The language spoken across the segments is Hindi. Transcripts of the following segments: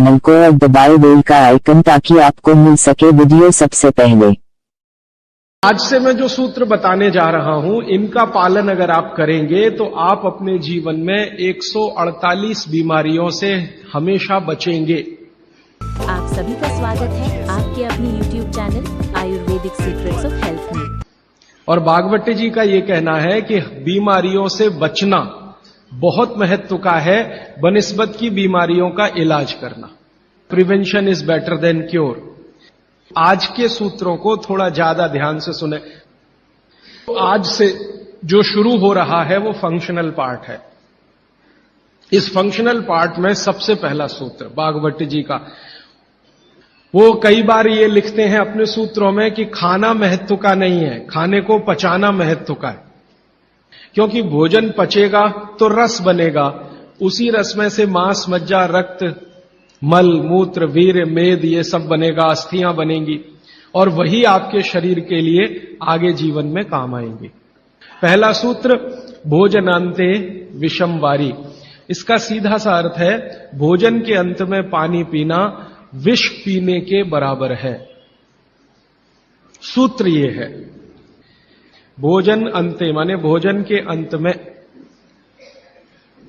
चैनल को और दबाए बेल का आइकन ताकि आपको मिल सके वीडियो सबसे पहले। आज से मैं जो सूत्र बताने जा रहा हूं, इनका पालन अगर आप करेंगे तो आप अपने जीवन में 148 बीमारियों से हमेशा बचेंगे। आप सभी का स्वागत है आपके अपनी YouTube channel Ayurvedic secrets of health में। और भागवती जी का ये कहना है कि बीमारियों से बचना बहुत महत्व का है बनिस्बत की बीमारियों का इलाज करना। Prevention is better than cure. आज के सूत्रों को थोड़ा ज्यादा ध्यान से सुने। आज से जो शुरू हो रहा है वो फंक्शनल पार्ट है। इस फंक्शनल पार्ट में सबसे पहला सूत्र भागवती जी का, वो कई बार ये लिखते हैं अपने सूत्रों में कि खाना महत्व का नहीं है, खाने को पचाना महत्व का है। क्योंकि भोजन पचेगा तो रस बनेगा, उसी रस में से मांस, मज्जा, रक्त, मल, मूत्र, वीर्य, मेद ये सब बनेगा, अस्थियां बनेंगी और वही आपके शरीर के लिए आगे जीवन में काम आएंगे। पहला सूत्र भोजनांते विषम वारी। इसका सीधा सा अर्थ है भोजन के अंत में पानी पीना विष पीने के बराबर है। सूत्र ये है भोजन अंते माने भोजन के अंत में,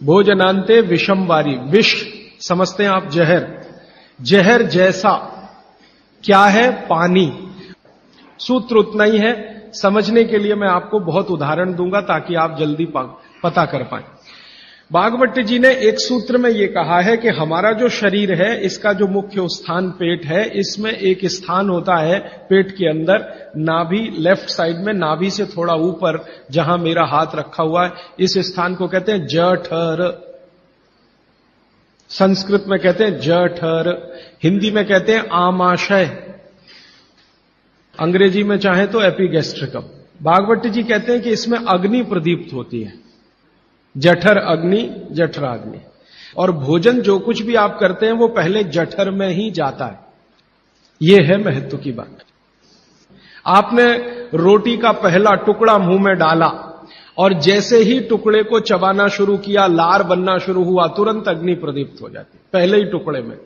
भोजनांते विषम वारी। विष समझते हैं आप जहर, जहर जैसा क्या है? पानी। सूत्र उतना ही है। समझने के लिए मैं आपको बहुत उदाहरण दूंगा ताकि आप जल्दी पता कर पाएं। भागवती जी ने एक सूत्र में यह कहा है कि हमारा जो शरीर है इसका जो मुख्य स्थान पेट है, इसमें एक स्थान होता है पेट के अंदर नाभि, लेफ्ट साइड में नाभि से थोड़ा ऊपर जहां मेरा हाथ रखा हुआ है, इस स्थान को कहते हैं जठर। संस्कृत में कहते हैं जठर, हिंदी में कहते हैं आमाशय, अंग्रेजी में चाहे तो एपिगैस्ट्रिकम। भागवती जी कहते हैं कि इसमें अग्नि प्रदीप्त होती है, जठर अग्नि, जठराग्नि। और भोजन जो कुछ भी आप करते हैं वो पहले जठर में ही जाता है। यह है महत्व की बात। आपने रोटी का पहला टुकड़ा मुंह में डाला और जैसे ही टुकड़े को चबाना शुरू किया, लार बनना शुरू हुआ, तुरंत अग्नि प्रदीप्त हो जाती पहले ही टुकड़े में।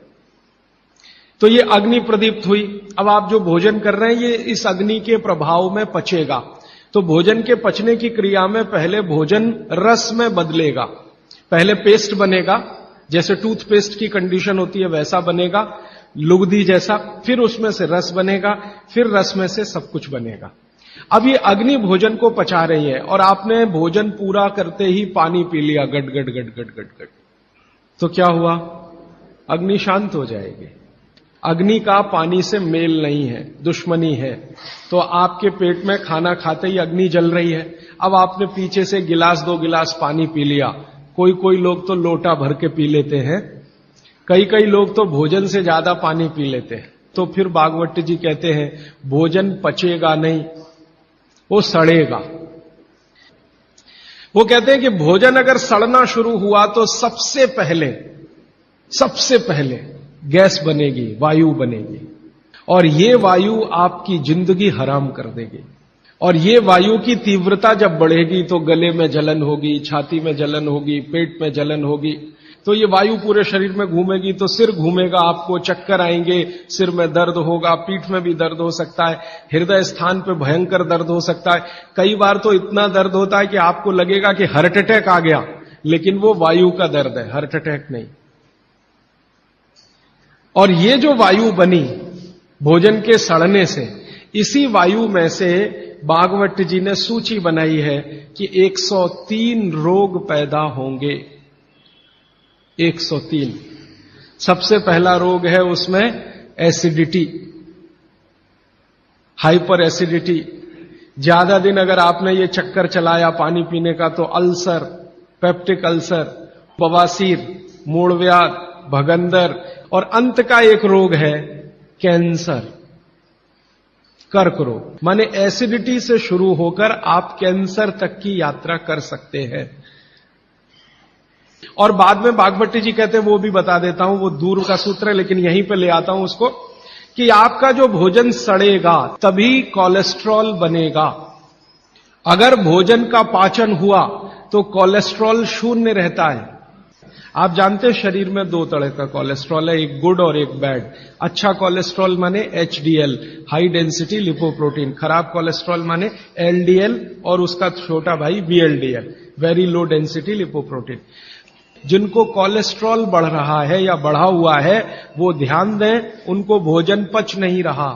तो ये अग्नि प्रदीप्त हुई। अब आप जो भोजन कर रहे हैं ये इस अग्नि के प्रभाव में पचेगा। तो भोजन के पचने की क्रिया में पहले भोजन रस में बदलेगा। पहले पेस्ट बनेगा, जैसे टूथपेस्ट की कंडीशन होती है वैसा बनेगा, लुगदी जैसा। फिर उसमें से रस बनेगा, फिर रस में से सब कुछ बनेगा। अब ये अग्नि भोजन को पचा रही है और आपने भोजन पूरा करते ही पानी पी लिया, गट गट गट गट गट गट, तो क्या हुआ? अग्नि शांत हो जाएगी। अग्नि का पानी से मेल नहीं है, दुश्मनी है। तो आपके पेट में खाना खाते ही अग्नि जल रही है। अब आपने पीछे से गिलास, 2 गिलास पानी पी लिया। कोई कोई लोग तो लोटा भर के पी लेते हैं, कई लोग तो भोजन से ज्यादा पानी पी लेते हैं। तो फिर भागवती जी कहते हैं भोजन पचेगा नहीं, वो सड़ेगा। वो कहते हैं कि भोजन अगर सड़ना शुरू हुआ तो सबसे पहले गैस बनेगी, वायु बनेगी, और ये वायु आपकी जिंदगी हराम कर देगी। और ये वायु की तीव्रता जब बढ़ेगी तो गले में जलन होगी, छाती में जलन होगी, पेट में जलन होगी। तो ये वायु पूरे शरीर में घूमेगी तो सिर घूमेगा, आपको चक्कर आएंगे, सिर में दर्द होगा, पीठ में भी दर्द हो सकता है, हृदय स्थान पे भयंकर दर्द हो सकता है। कई बार तो इतना दर्द होता है कि आपको लगेगा कि हार्ट अटैक आ गया, लेकिन वो वायु का दर्द है, हार्ट अटैक नहीं। और ये जो वायु बनी भोजन के सड़ने से, इसी वायु में से भागवती जी ने सूची बनाई है कि 103 रोग पैदा होंगे। 103। सबसे पहला रोग है उसमें एसिडिटी, हाइपर एसिडिटी। ज्यादा दिन अगर आपने ये चक्कर चलाया पानी पीने का तो अल्सर, पेप्टिक अल्सर, बवासीर, मूलव्याध, भगंदर, और अंत का एक रोग है कैंसर, कर्क रोग। माने एसिडिटी से शुरू होकर आप कैंसर तक की यात्रा कर सकते हैं। और बाद में भागवती जी कहते हैं, वो भी बता देता हूं, वो दूर का सूत्र है लेकिन यहीं पे ले आता हूं उसको, कि आपका जो भोजन सड़ेगा तभी कोलेस्ट्रॉल बनेगा। अगर भोजन का पाचन हुआ तो कोलेस्ट्रॉल शून्य रहता है। आप जानते हैं शरीर में दो तरह का कोलेस्ट्रॉल है, एक गुड और एक बैड। अच्छा कोलेस्ट्रॉल माने एचडीएल, हाई डेंसिटी लिपोप्रोटीन। खराब कोलेस्ट्रॉल माने एलडीएल और उसका छोटा भाई VLDL, very low density lipoprotein. जिनको कोलेस्ट्रॉल बढ़ रहा है या बढ़ा हुआ है वो ध्यान दें, उनको भोजन पच नहीं रहा,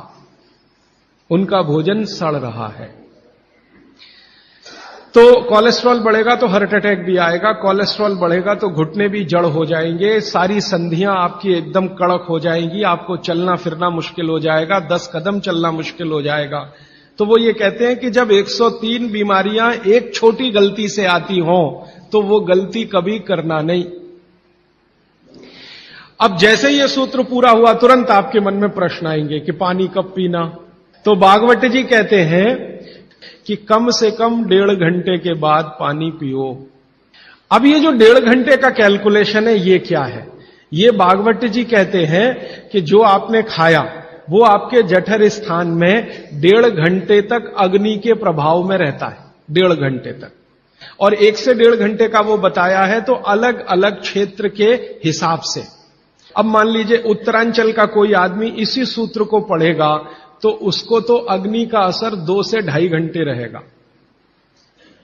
उनका भोजन सड़ रहा है। तो कोलेस्ट्रॉल बढ़ेगा तो हार्ट अटैक भी आएगा, कोलेस्ट्रॉल बढ़ेगा तो घुटने भी जड़ हो जाएंगे, सारी संधियां आपकी एकदम कड़क हो जाएंगी, आपको चलना फिरना मुश्किल हो जाएगा, 10 कदम चलना मुश्किल हो जाएगा। तो वो ये कहते हैं कि जब 103 बीमारियां एक छोटी गलती से आती हों तो वो गलती कभी करना नहीं। अब जैसे ये सूत्र पूरा हुआ तुरंत आपके मन में प्रश्न आएंगे कि पानी कब पीना। तो भागवत जी कहते हैं कि कम से कम 1.5 घंटे के बाद पानी पियो। अब ये जो 1.5 घंटे का कैलकुलेशन है ये क्या है? ये भागवत जी कहते हैं कि जो आपने खाया वो आपके जठर स्थान में 1.5 घंटे तक अग्नि के प्रभाव में रहता है, 1.5 घंटे तक। और 1 से 1.5 घंटे का वो बताया है तो अलग अलग क्षेत्र के हिसाब से। अब मान लीजिए उत्तरांचल का कोई आदमी इसी सूत्र को पढ़ेगा तो उसको तो अग्नि का असर 2 से 2.5 घंटे रहेगा,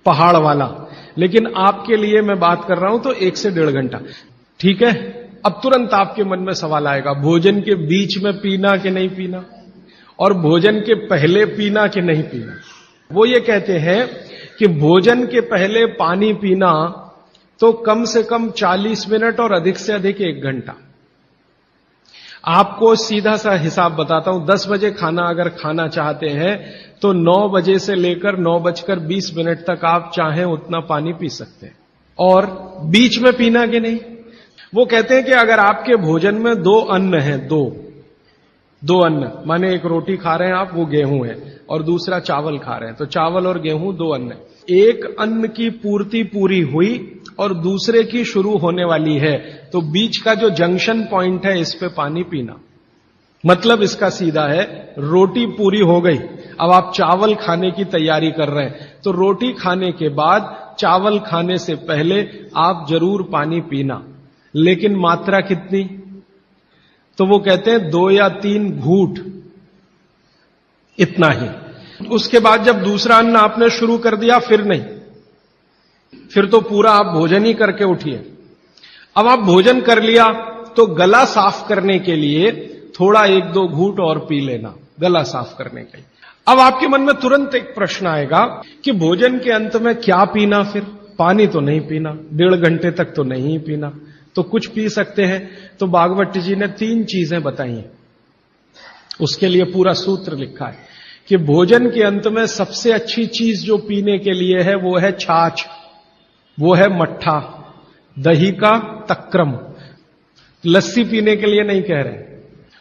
पहाड़ वाला। लेकिन आपके लिए मैं बात कर रहा हूं तो 1 से 1.5 घंटा, ठीक है। अब तुरंत आपके मन में सवाल आएगा, भोजन के बीच में पीना कि नहीं पीना, और भोजन के पहले पीना कि नहीं पीना। वो ये कहते हैं कि भोजन के पहले पानी पीना तो कम से कम 40 मिनट और अधिक से अधिक 1 घंटा। आपको सीधा सा हिसाब बताता हूं, 10 बजे खाना अगर खाना चाहते हैं तो 9 बजे से लेकर 9:20 तक आप चाहें उतना पानी पी सकते हैं। और बीच में पीना कि नहीं, वो कहते हैं कि अगर आपके भोजन में 2 अन्न हैं, दो अन्न माने एक रोटी खा रहे हैं आप, वो गेहूं है, और दूसरा चावल खा रहे हैं, तो चावल और गेहूं 2 अन्न है। एक अन्न की पूर्ति पूरी हुई और दूसरे की शुरू होने वाली है, तो बीच का जो जंक्शन पॉइंट है इस पे पानी पीना। मतलब इसका सीधा है, रोटी पूरी हो गई, अब आप चावल खाने की तैयारी कर रहे हैं, तो रोटी खाने के बाद चावल खाने से पहले आप जरूर पानी पीना। लेकिन मात्रा कितनी? तो वो कहते हैं 2 या 3 घूंट, इतना ही। उसके बाद जब दूसरा अन्न आपने शुरू कर दिया फिर नहीं, फिर तो पूरा आप भोजन ही करके उठिए। अब आप भोजन कर लिया तो गला साफ करने के लिए थोड़ा 1-2 घूंट और पी लेना, गला साफ करने के लिए। अब आपके मन में तुरंत एक प्रश्न आएगा कि भोजन के अंत में क्या पीना, फिर पानी तो नहीं पीना, 1.5 घंटे तक तो नहीं पीना, तो कुछ पी सकते हैं। तो भागवत जी ने 3 चीजें बताई हैं, उसके लिए पूरा सूत्र लिखा है कि भोजन के अंत में सबसे अच्छी चीज जो पीने के लिए है वो है छाछ, वो है मट्ठा, दही का तक्रम। लस्सी पीने के लिए नहीं कह रहे,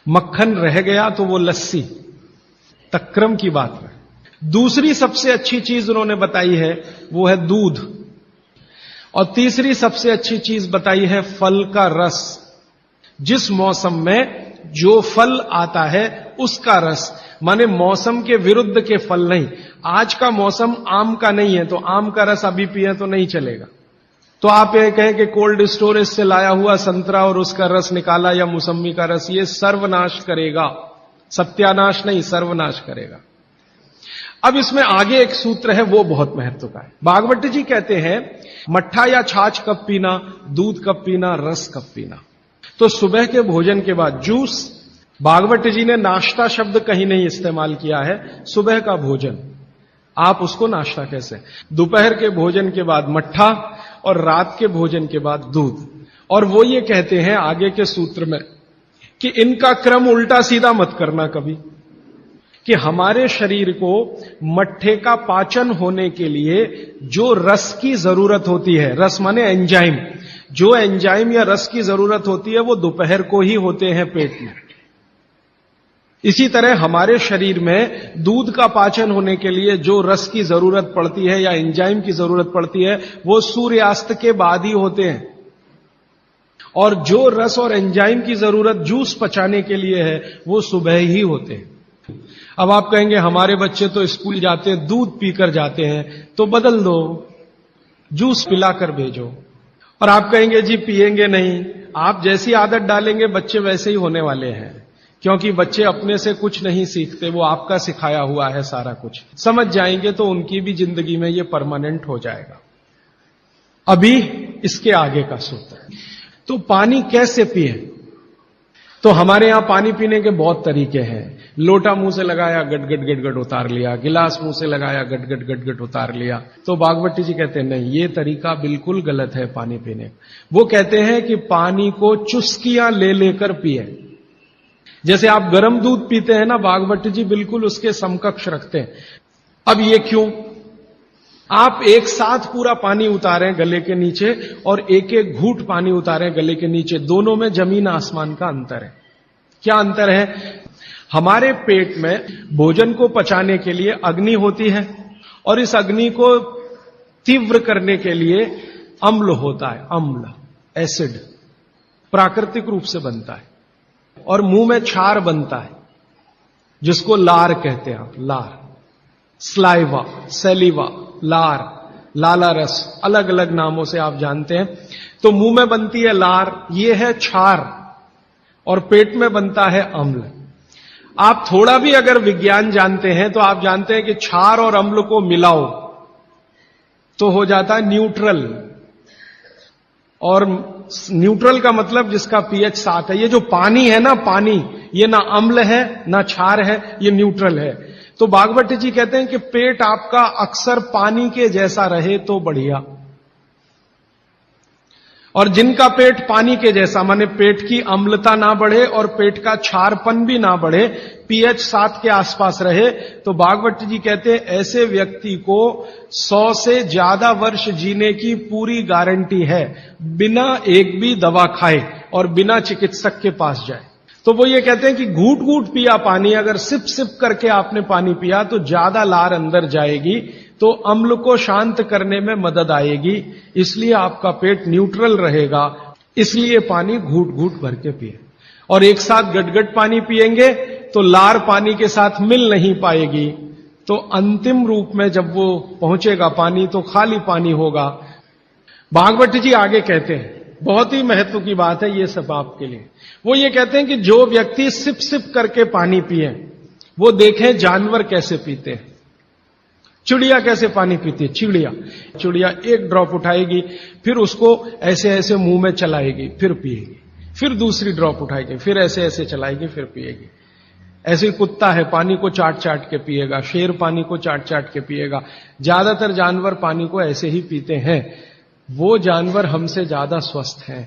मक्खन रह गया तो वो लस्सी, तक्रम की बात है। दूसरी सबसे अच्छी चीज उन्होंने बताई है वो है दूध, और तीसरी सबसे अच्छी चीज बताई है फल का रस। जिस मौसम में जो फल आता है उसका रस, माने मौसम के विरुद्ध के फल नहीं। आज का मौसम आम का नहीं है तो आम का रस अभी पिए तो नहीं चलेगा। तो आप ये कहें कि कोल्ड स्टोरेज से लाया हुआ संतरा और उसका रस निकाला या मौसमी का रस, ये सर्वनाश करेगा, सत्यानाश नहीं, सर्वनाश करेगा। अब इसमें आगे एक सूत्र है वो बहुत महत्व का है। भागवत जी कहते हैं मट्ठा या छाछ कब पीना, दूध कब पीना, रस कब पीना। तो सुबह के भोजन के बाद जूस, भागवत जी ने नाश्ता शब्द कहीं नहीं इस्तेमाल किया है। सुबह का भोजन आप उसको नाश्ता कैसे, दोपहर के भोजन के बाद मट्ठा और रात के भोजन के बाद दूध। और वो ये कहते हैं आगे के सूत्र में कि इनका क्रम उल्टा सीधा मत करना कभी, कि हमारे शरीर को मट्ठे का पाचन होने के लिए जो रस की जरूरत होती है, रस माने एंजाइम, जो एंजाइम या रस की जरूरत होती है वो दोपहर को ही होते हैं पेट में। इसी तरह हमारे शरीर में दूध का पाचन होने के लिए जो रस की जरूरत पड़ती है या एंजाइम की जरूरत पड़ती है वो सूर्यास्त के बाद ही होते हैं, और जो रस और एंजाइम की जरूरत जूस पचाने के लिए है वो सुबह ही होते हैं। अब आप कहेंगे हमारे बच्चे तो स्कूल जाते हैं दूध पीकर जाते हैं, तो बदल दो, जूस पिलाकर भेजो। और आप कहेंगे जी पिएंगे नहीं। आप जैसी आदत डालेंगे बच्चे वैसे ही होने वाले हैं, क्योंकि बच्चे अपने से कुछ नहीं सीखते, वो आपका सिखाया हुआ है सारा कुछ। समझ जाएंगे तो उनकी भी जिंदगी में ये परमानेंट हो जाएगा। अभी इसके आगे का सूत्र। तो पानी कैसे पिए? तो हमारे यहां पानी पीने के बहुत तरीके हैं। लोटा मुंह से लगाया, गट गट गट उतार लिया। गिलास मुंह से लगाया, गट गट उतार लिया। तो बागवती जी कहते हैं नहीं, ये तरीका बिल्कुल गलत है पानी पीने। वो कहते हैं कि पानी को चुस्कियां ले लेकर पिए। जैसे आप गर्म दूध पीते हैं ना, बागवती जी बिल्कुल उसके समकक्ष रखते हैं। अब ये क्यों? आप एक साथ पूरा पानी उतारें गले के नीचे और एक एक घूंट पानी उतारें गले के नीचे, दोनों में जमीन आसमान का अंतर है। क्या अंतर है? हमारे पेट में भोजन को पचाने के लिए अग्नि होती है और इस अग्नि को तीव्र करने के लिए अम्ल होता है। अम्ल, एसिड प्राकृतिक रूप से बनता है। और मुंह में क्षार बनता है जिसको लार कहते हैं आप। लार, स्लाइवा, सेलिवा, लार, लाला रस, अलग अलग नामों से आप जानते हैं। तो मुंह में बनती है लार, ये है क्षार, और पेट में बनता है अम्ल। आप थोड़ा भी अगर विज्ञान जानते हैं तो आप जानते हैं कि क्षार और अम्ल को मिलाओ तो हो जाता है न्यूट्रल। और न्यूट्रल का मतलब जिसका पीएच 7 है। ये जो पानी है ना, पानी, ये ना अम्ल है ना क्षार है, ये न्यूट्रल है। तो बागवती जी कहते हैं कि पेट आपका अक्सर पानी के जैसा रहे तो बढ़िया। और जिनका पेट पानी के जैसा, माने पेट की अम्लता ना बढ़े और पेट का क्षारपन भी ना बढ़े, पीएच 7 के आसपास रहे, तो बागवती जी कहते हैं ऐसे व्यक्ति को 100 से ज्यादा वर्ष जीने की पूरी गारंटी है, बिना एक भी दवा खाए और बिना चिकित्सक के पास जाए। तो वो ये कहते हैं कि घूट घूट पिया पानी, अगर सिप सिप करके आपने पानी पिया तो ज्यादा लार अंदर जाएगी, तो अम्ल को शांत करने में मदद आएगी, इसलिए आपका पेट न्यूट्रल रहेगा। इसलिए पानी घूट घूट भर के पिए। और एक साथ गटगट पानी पिएंगे तो लार पानी के साथ मिल नहीं पाएगी, तो अंतिम रूप में जब वो पहुंचेगा पानी तो खाली पानी होगा। भागवत जी आगे कहते हैं, बहुत ही महत्व की बात है ये सब आपके लिए। वो ये कहते हैं कि जो व्यक्ति सिप सिप करके पानी पिए, वो देखें जानवर कैसे पीते हैं। चिड़िया कैसे पानी पीती है? चिड़िया एक ड्रॉप उठाएगी, फिर उसको ऐसे ऐसे मुंह में चलाएगी, फिर पिएगी, फिर दूसरी ड्रॉप उठाएगी, फिर ऐसे ऐसे चलाएगी, फिर पिएगी। ऐसे कुत्ता है, पानी को चाट चाट के पिएगा। शेर पानी को चाट चाट के पिएगा। ज्यादातर जानवर पानी को ऐसे ही पीते हैं। वो जानवर हमसे ज्यादा स्वस्थ हैं।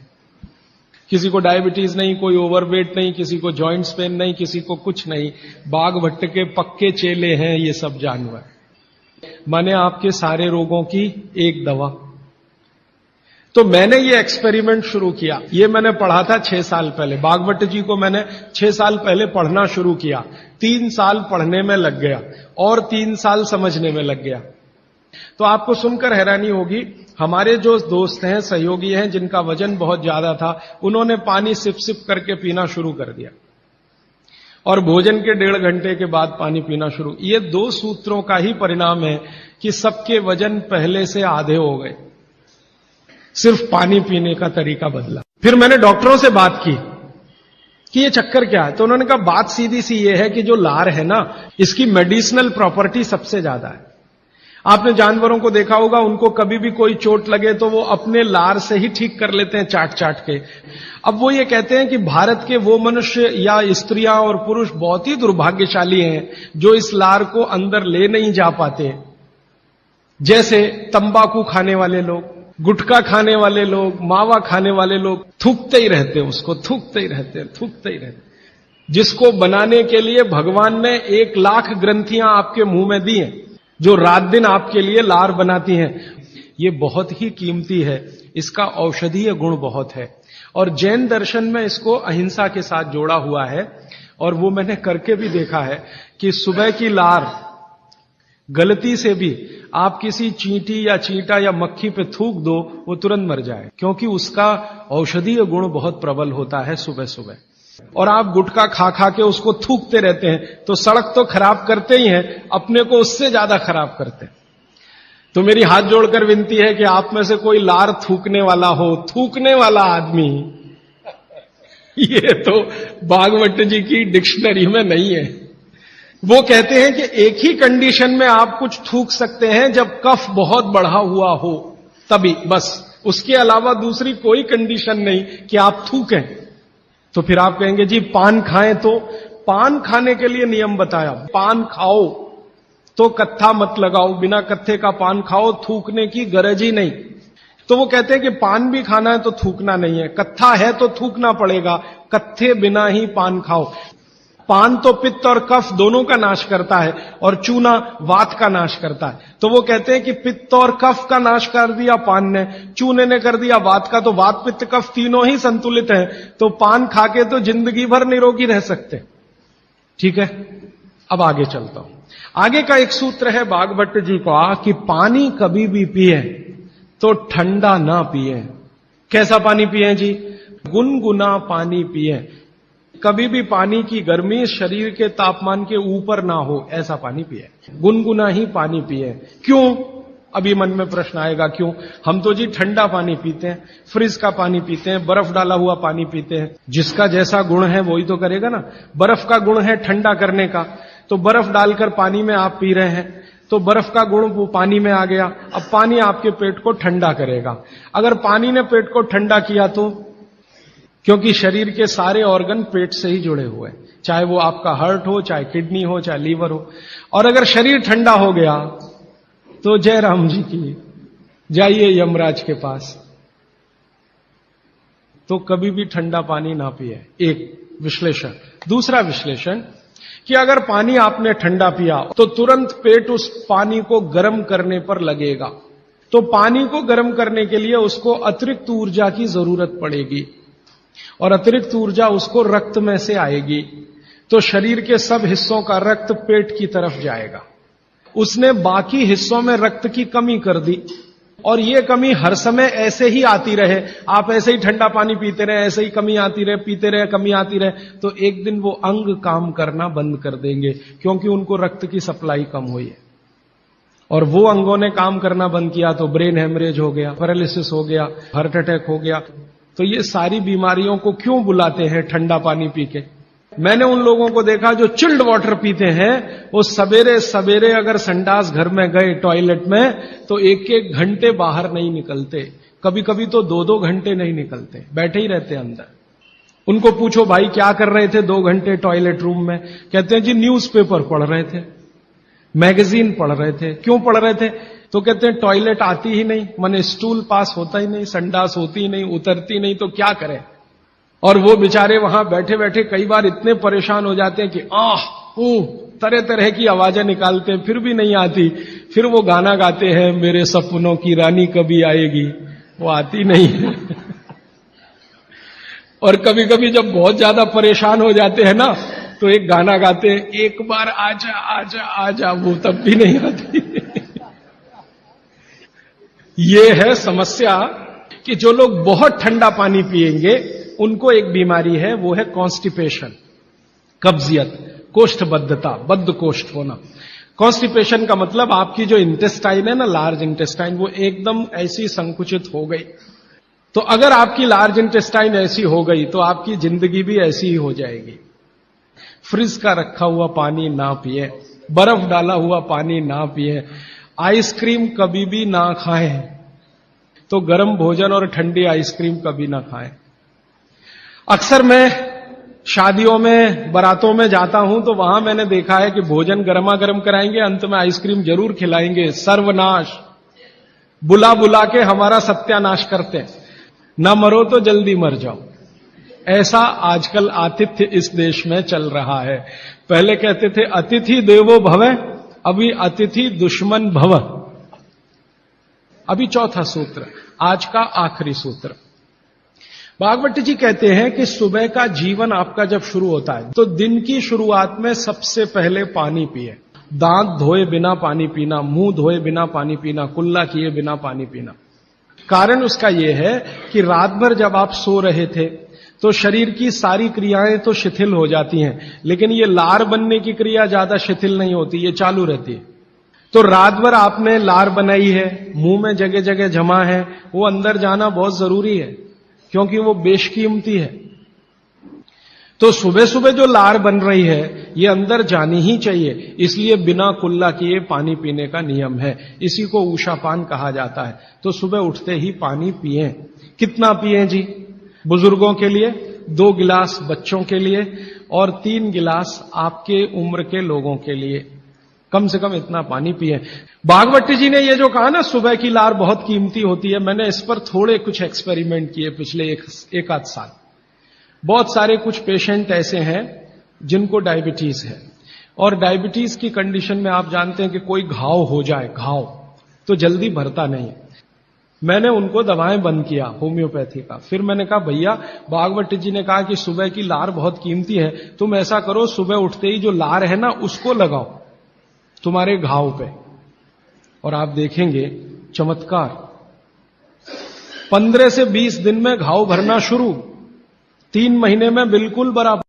किसी को डायबिटीज नहीं, कोई ओवरवेट नहीं, किसी को जॉइंट्स पेन नहीं, किसी को कुछ नहीं। बाघभट्ट के पक्के चेले हैं ये सब जानवर। माने आपके सारे रोगों की एक दवा। तो मैंने ये एक्सपेरिमेंट शुरू किया। ये मैंने पढ़ा था 6 साल पहले। बागवत जी को मैंने 6 साल पहले पढ़ना शुरू किया। 3 साल पढ़ने में लग गया और 3 साल समझने में लग गया। तो आपको सुनकर हैरानी होगी, हमारे जो दोस्त हैं, सहयोगी हैं, जिनका वजन बहुत ज्यादा था, उन्होंने पानी सिप सिप करके पीना शुरू कर दिया और भोजन के 1.5 घंटे के बाद पानी पीना शुरू। ये 2 सूत्रों का ही परिणाम है कि सबके वजन पहले से आधे हो गए, सिर्फ पानी पीने का तरीका बदला। फिर मैंने डॉक्टरों से बात की कि ये चक्कर क्या है। तो उन्होंने कहा बात सीधी सी ये है कि जो लार है ना, इसकी मेडिसिनल प्रॉपर्टी सबसे ज्यादा है। आपने जानवरों को देखा होगा, उनको कभी भी कोई चोट लगे तो वो अपने लार से ही ठीक कर लेते हैं, चाट चाट के। अब वो ये कहते हैं कि भारत के वो मनुष्य या स्त्रियां और पुरुष बहुत ही दुर्भाग्यशाली हैं जो इस लार को अंदर ले नहीं जा पाते। जैसे तंबाकू खाने वाले लोग, गुटखा खाने वाले लोग, मावा खाने वाले लोग, थूकते ही रहते, उसको थूकते ही रहते। जिसको बनाने के लिए भगवान ने 1 लाख ग्रंथियां आपके मुंह में दी हैं, जो रात दिन आपके लिए लार बनाती हैं। ये बहुत ही कीमती है, इसका औषधीय गुण बहुत है। और जैन दर्शन में इसको अहिंसा के साथ जोड़ा हुआ है। और वो मैंने करके भी देखा है कि सुबह की लार गलती से भी आप किसी चींटी या चींटा या मक्खी पे थूक दो, वो तुरंत मर जाए, क्योंकि उसका औषधीय गुण बहुत प्रबल होता है सुबह सुबह। और आप गुटखा खा खा के उसको थूकते रहते हैं तो सड़क तो खराब करते ही हैं, अपने को उससे ज्यादा खराब करते हैं। तो मेरी हाथ जोड़कर विनती है कि आप में से कोई लार थूकने वाला हो, थूकने वाला आदमी, ये तो भागवत जी की डिक्शनरी में नहीं है। वो कहते हैं कि एक ही कंडीशन में आप कुछ थूक सकते हैं, जब कफ बहुत बढ़ा हुआ हो, तभी, बस। उसके अलावा दूसरी कोई कंडीशन नहीं कि आप थूकें। तो फिर आप कहेंगे जी पान खाएं, तो पान खाने के लिए नियम बताया, पान खाओ तो कत्था मत लगाओ, बिना कत्थे का पान खाओ, थूकने की गरज ही नहीं। तो वो कहते हैं कि पान भी खाना है तो थूकना नहीं है, कत्था है तो थूकना पड़ेगा, कत्थे बिना ही पान खाओ। पान तो पित्त और कफ दोनों का नाश करता है, और चूना वात का नाश करता है। तो वो कहते हैं कि पित्त और कफ का नाश कर दिया पान ने, चूने ने कर दिया वात का, तो वात पित्त कफ तीनों ही संतुलित हैं, तो पान खाके तो जिंदगी भर निरोगी रह सकते। ठीक है, अब आगे चलता हूं। आगे का एक सूत्र है भागवत जी का कि पानी कभी भी पिए तो ठंडा ना पिए। कैसा पानी पिए जी? गुनगुना पानी पिए। कभी भी पानी की गर्मी शरीर के तापमान के ऊपर ना हो, ऐसा पानी पिए, गुनगुना ही पानी पिए। क्यों? अभी मन में प्रश्न आएगा, क्यों? हम तो जी ठंडा पानी पीते हैं, फ्रिज का पानी पीते हैं, बर्फ डाला हुआ पानी पीते हैं। जिसका जैसा गुण है वही तो करेगा ना। बर्फ का गुण है ठंडा करने का, तो बर्फ डालकर पानी में आप पी रहे हैं, तो बर्फ का गुण वो पानी में आ गया। अब पानी आपके पेट को ठंडा करेगा। अगर पानी ने पेट को ठंडा किया तो, क्योंकि शरीर के सारे ऑर्गन पेट से ही जुड़े हुए हैं, चाहे वो आपका हार्ट हो, चाहे किडनी हो, चाहे लीवर हो। और अगर शरीर ठंडा हो गया तो जय राम जी की, जाइए यमराज के पास। तो कभी भी ठंडा पानी ना पिए, एक विश्लेषण। दूसरा विश्लेषण कि अगर पानी आपने ठंडा पिया तो तुरंत पेट उस पानी को गर्म करने पर लगेगा, तो पानी को गर्म करने के लिए उसको अतिरिक्त ऊर्जा की जरूरत पड़ेगी, और अतिरिक्त ऊर्जा उसको रक्त में से आएगी, तो शरीर के सब हिस्सों का रक्त पेट की तरफ जाएगा। उसने बाकी हिस्सों में रक्त की कमी कर दी, और ये कमी हर समय ऐसे ही आती रहे, आप ऐसे ही ठंडा पानी पीते रहे, ऐसे ही कमी आती रहे, पीते रहे, कमी आती रहे, तो एक दिन वो अंग काम करना बंद कर देंगे, क्योंकि उनको रक्त की सप्लाई कम हुई है। और वो अंगों ने काम करना बंद किया तो ब्रेन हेमरेज हो गया, पैरालिसिस हो गया, हार्ट अटैक हो गया। तो ये सारी बीमारियों को क्यों बुलाते हैं ठंडा पानी पी के? मैंने उन लोगों को देखा जो चिल्ड वाटर पीते हैं, वो सवेरे सवेरे अगर संडास घर में गए टॉयलेट में, तो एक एक घंटे बाहर नहीं निकलते, कभी कभी तो 2-2 घंटे नहीं निकलते, बैठे ही रहते अंदर। उनको पूछो भाई क्या कर रहे थे 2 घंटे टॉयलेट रूम में? कहते हैं जी न्यूज़पेपर पढ़ रहे थे, मैगजीन पढ़ रहे थे। क्यों पढ़ रहे थे? तो कहते हैं टॉयलेट आती ही नहीं, माने स्टूल पास होता ही नहीं, संडास होती ही नहीं, उतरती नहीं, तो क्या करें। और वो बेचारे वहां बैठे बैठे कई बार इतने परेशान हो जाते हैं कि तरह तरह की आवाजें निकालते हैं, फिर भी नहीं आती। फिर वो गाना गाते हैं, मेरे सपनों की रानी कभी आएगी, वो आती नहीं है। और कभी कभी जब बहुत ज्यादा परेशान हो जाते हैं ना, तो एक गाना गाते हैं, एक बार आजा आजा आजा, वो तब भी नहीं आती। ये है समस्या कि जो लोग बहुत ठंडा पानी पिएंगे उनको एक बीमारी है, वो है कॉन्स्टिपेशन, कब्जियत, कोष्ठबद्धता, बद्ध कोष्ठ होना। कॉन्स्टिपेशन का मतलब आपकी जो इंटेस्टाइन है ना, लार्ज इंटेस्टाइन, वो एकदम ऐसी संकुचित हो गई। तो अगर आपकी लार्ज इंटेस्टाइन ऐसी हो गई तो आपकी जिंदगी भी ऐसी ही हो जाएगी। फ्रिज का रखा हुआ पानी ना पिए, बर्फ डाला हुआ पानी ना पिए, आइसक्रीम कभी भी ना खाएं, तो गर्म भोजन और ठंडी आइसक्रीम कभी ना खाएं। अक्सर मैं शादियों में, बारातों में जाता हूं तो वहां मैंने देखा है कि भोजन गर्मा गर्म कराएंगे, अंत में आइसक्रीम जरूर खिलाएंगे। सर्वनाश, बुला बुला के हमारा सत्यानाश करते हैं। ना मरो तो जल्दी मर जाओ, ऐसा आजकल आतिथ्य इस देश में चल रहा है। पहले कहते थे अतिथि देवो भव, अभी अतिथि दुश्मन भव। अभी चौथा सूत्र, आज का आखिरी सूत्र। भागवत जी कहते हैं कि सुबह का जीवन आपका जब शुरू होता है तो दिन की शुरुआत में सबसे पहले पानी पिए। दांत धोए बिना पानी पीना, मुंह धोए बिना पानी पीना, कुल्ला किए बिना पानी पीना। कारण उसका यह है कि रात भर जब आप सो रहे थे तो शरीर की सारी क्रियाएं तो शिथिल हो जाती हैं, लेकिन ये लार बनने की क्रिया ज्यादा शिथिल नहीं होती, ये चालू रहती है। तो रात भर आपने लार बनाई है, मुंह में जगह जगह जमा है, वो अंदर जाना बहुत जरूरी है, क्योंकि वो बेशकीमती है। तो सुबह सुबह जो लार बन रही है ये अंदर जानी ही चाहिए, इसलिए बिना कुल्ला किए पानी पीने का नियम है। इसी को ऊषापान कहा जाता है। तो सुबह उठते ही पानी पिएं। कितना पिएं जी? बुजुर्गों के लिए 2 गिलास, बच्चों के लिए, और 3 गिलास आपके उम्र के लोगों के लिए। कम से कम इतना पानी पिए। भागवती जी ने ये जो कहा ना सुबह की लार बहुत कीमती होती है, मैंने इस पर थोड़े कुछ एक्सपेरिमेंट किए पिछले एक आध साल। बहुत सारे कुछ पेशेंट ऐसे हैं जिनको डायबिटीज है, और डायबिटीज की कंडीशन में आप जानते हैं कि कोई घाव हो जाए, घाव तो जल्दी भरता नहीं। मैंने उनको दवाएं बंद किया होम्योपैथी का। फिर मैंने कहा भैया, भागवती जी ने कहा कि सुबह की लार बहुत कीमती है, तुम ऐसा करो सुबह उठते ही जो लार है ना उसको लगाओ तुम्हारे घाव पे, और आप देखेंगे चमत्कार। 15 से 20 दिन में घाव भरना शुरू, 3 महीने में बिल्कुल बराबर।